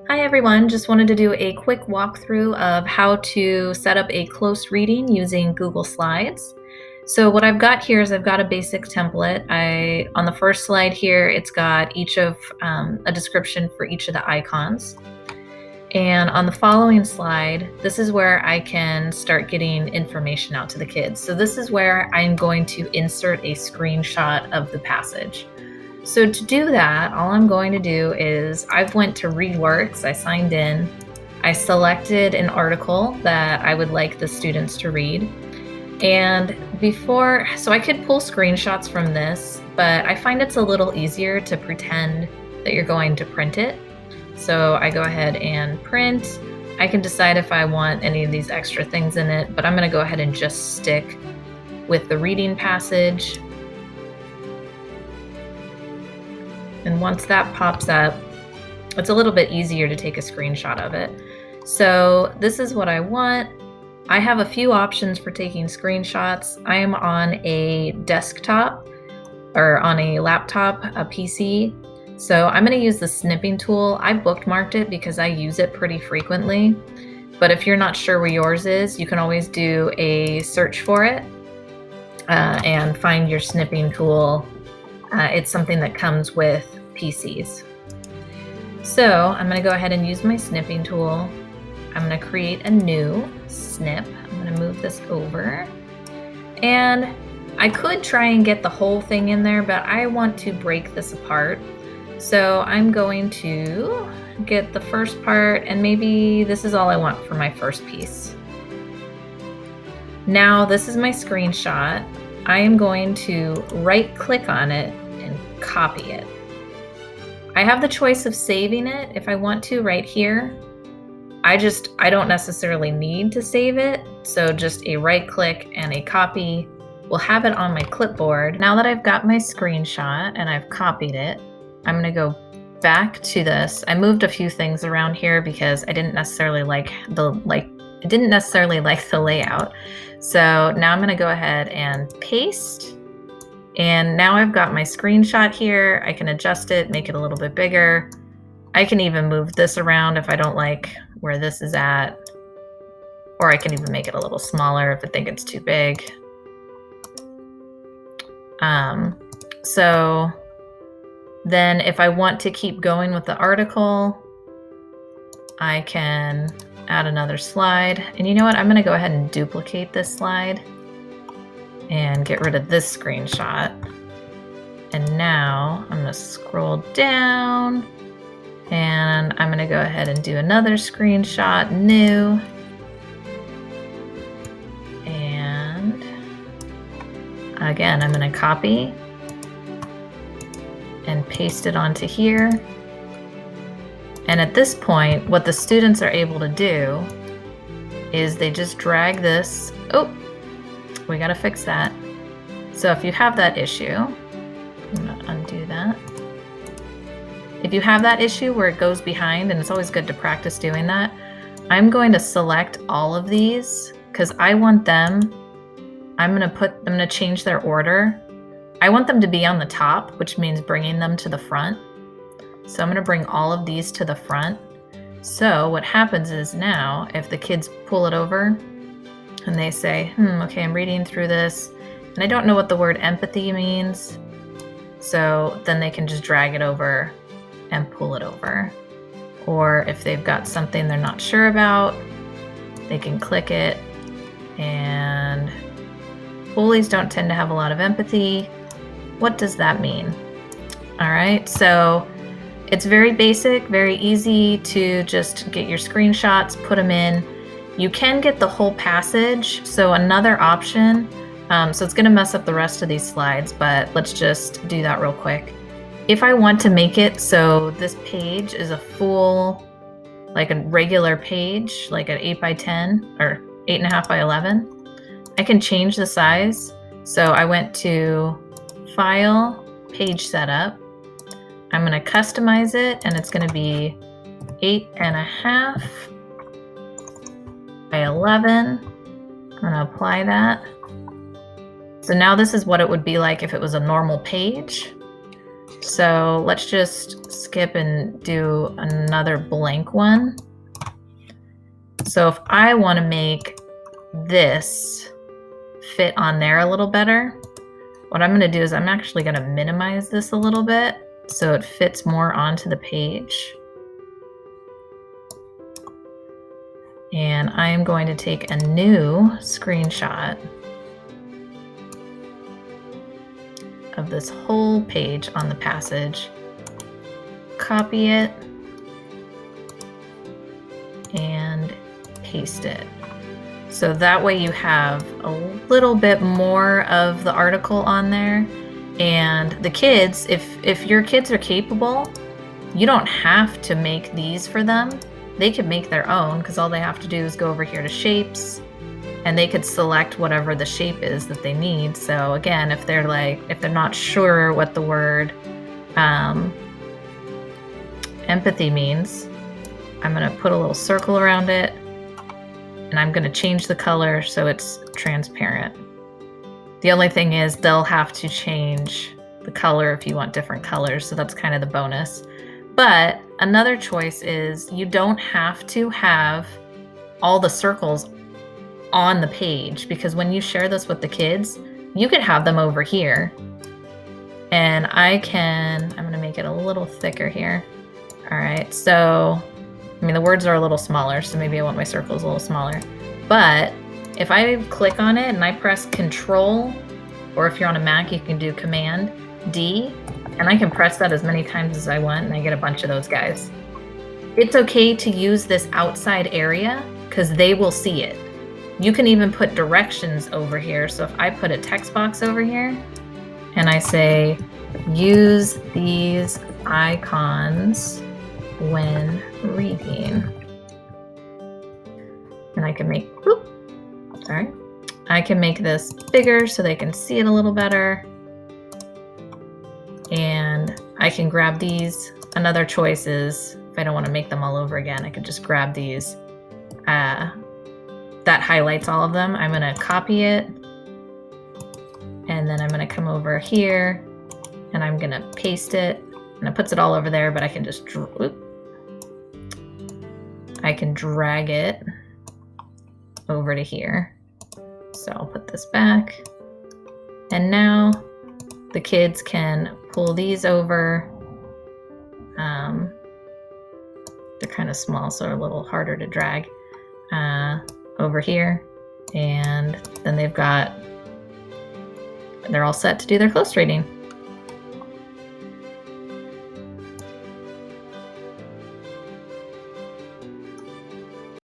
Hi everyone, just wanted to do a quick walkthrough of how to set up a close reading using Google Slides. So what I've got here is I've got a basic template. On the first slide here, it's got a description for each of the icons. And on the following slide, this is where I can start getting information out to the kids. So this is where I'm going to insert a screenshot of the passage. So to do that, all I'm going to do is I've went to ReadWorks, I signed in, I selected an article that I would like the students to read. And so I could pull screenshots from this, but I find it's a little easier to pretend that you're going to print it. So I go ahead and print. I can decide if I want any of these extra things in it, but I'm going to go ahead and just stick with the reading passage. And once that pops up, it's a little bit easier to take a screenshot of it. So this is what I want. I have a few options for taking screenshots. I am on a desktop or on a laptop, a PC. So I'm going to use the snipping tool. I bookmarked it because I use it pretty frequently. But if you're not sure where yours is, you can always do a search for it and find your snipping tool. It's something that comes with PCs. So I'm going to go ahead and use my snipping tool. I'm going to create a new snip. I'm going to move this over. And I could try and get the whole thing in there, but I want to break this apart. So I'm going to get the first part, and maybe this is all I want for my first piece. Now this is my screenshot. I am going to right-click on it and copy it. I have the choice of saving it if I want to right here. I don't necessarily need to save it, so just a right-click and a copy will have it on my clipboard. Now that I've got my screenshot and I've copied it, I'm going to go back to this. I moved a few things around here because I didn't necessarily like the layout. So now I'm going to go ahead and paste. And now I've got my screenshot here. I can adjust it, make it a little bit bigger. I can even move this around if I don't like where this is at. Or I can even make it a little smaller if I think it's too big. So then if I want to keep going with the article, I can add another slide. And you know what? I'm going to go ahead and duplicate this slide and get rid of this screenshot. And now I'm going to scroll down and I'm going to go ahead and do another screenshot, new. And again, I'm going to copy and paste it onto here. And at this point, what the students are able to do is they just drag this. Oh, we got to fix that. So if you have that issue, I'm going to undo that. If you have that issue where it goes behind, and it's always good to practice doing that, I'm going to select all of these because I want them, I'm going to change their order. I want them to be on the top, which means bringing them to the front. So I'm going to bring all of these to the front. So what happens is now, if the kids pull it over and they say, okay, I'm reading through this, and I don't know what the word empathy means, so then they can just drag it over and pull it over. Or if they've got something they're not sure about, they can click it. And bullies don't tend to have a lot of empathy. What does that mean? All right, so it's very basic, very easy to just get your screenshots, put them in. You can get the whole passage. So another option, so it's going to mess up the rest of these slides, but let's just do that real quick. If I want to make it so this page is a full, like a regular page, like an 8 by 10 or 8.5 by 11, I can change the size. So I went to File, Page Setup. I'm going to customize it, and it's going to be 8.5 by 11. I'm going to apply that. So now this is what it would be like if it was a normal page. So let's just skip and do another blank one. So if I want to make this fit on there a little better, what I'm going to do is I'm actually going to minimize this a little bit so it fits more onto the page. And I'm going to take a new screenshot of this whole page on the passage, copy it, and paste it. So that way you have a little bit more of the article on there. And the kids, if your kids are capable, you don't have to make these for them. They could make their own because all they have to do is go over here to shapes and they could select whatever the shape is that they need. So again, if they're not sure what the word empathy means, I'm gonna put a little circle around it and I'm gonna change the color so it's transparent. The only thing is they'll have to change the color if you want different colors, so that's kind of the bonus. But another choice is you don't have to have all the circles on the page, because when you share this with the kids, you could have them over here. And I'm gonna make it a little thicker here. All right, so, I mean, the words are a little smaller, so maybe I want my circles a little smaller. But if I click on it and I press Control, or if you're on a Mac, you can do Command D, and I can press that as many times as I want, and I get a bunch of those guys. It's okay to use this outside area because they will see it. You can even put directions over here. So if I put a text box over here and I say, use these icons when reading, and I can make, I can make this bigger so they can see it a little better. And I can grab these. Another choice is, if I don't want to make them all over again, I could just grab these. That highlights all of them. I'm going to copy it. And then I'm going to come over here and I'm going to paste it. And it puts it all over there, but I can just, I can drag it over to here. So I'll put this back. And now the kids can pull these over. They're kind of small, so they're a little harder to drag over here. And then they're all set to do their close reading.